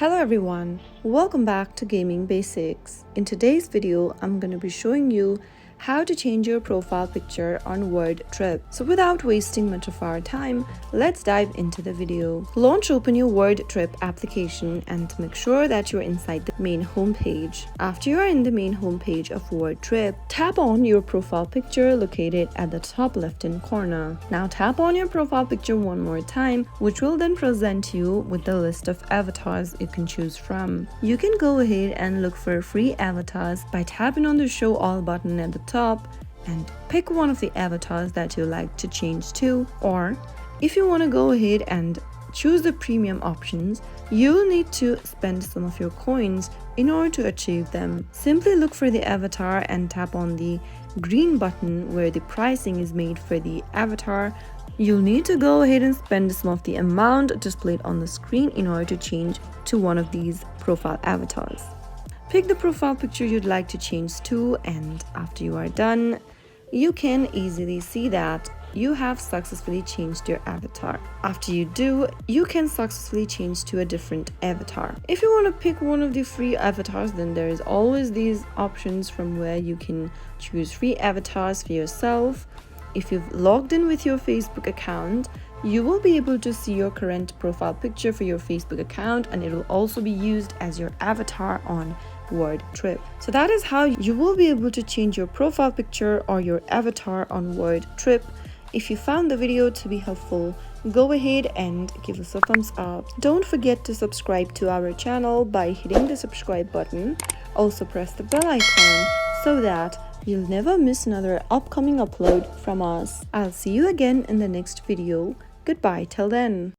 Hello everyone, welcome back to Gaming Basics. In today's video, I'm going to be showing you how to change your profile picture on WordTrip. So without wasting much of our time, let's dive into the video. Open your WordTrip application and make sure that you're inside the main homepage. After you are in the main homepage of WordTrip, tap on your profile picture located at the top left-hand corner. Now tap on your profile picture one more time, which will then present you with the list of avatars you can choose from. You can go ahead and look for free avatars by tapping on the Show All button at the top and pick one of the avatars that you like to change to, or if you want to go ahead and choose the premium options, you'll need to spend some of your coins in order to achieve them. Simply look for the avatar and tap on the green button where the pricing is made for the avatar. You'll need to go ahead and spend some of the amount displayed on the screen in order to change to one of these profile avatars. Pick the profile picture you'd like to change to, and after you are done, you can easily see that you have successfully changed your avatar. After you do, you can successfully change to a different avatar. If you want to pick one of the free avatars, then there is always these options from where you can choose free avatars for yourself. If you've logged in with your Facebook account, you will be able to see your current profile picture for your Facebook account, and it will also be used as your avatar on WordTrip. So that is how you will be able to change your profile picture or your avatar on WordTrip. If you found the video to be helpful, go ahead and give us a thumbs up. Don't forget to subscribe to our channel by hitting the subscribe button. Also press the bell icon so that you'll never miss another upcoming upload from us. I'll see you again in the next video. Goodbye till then.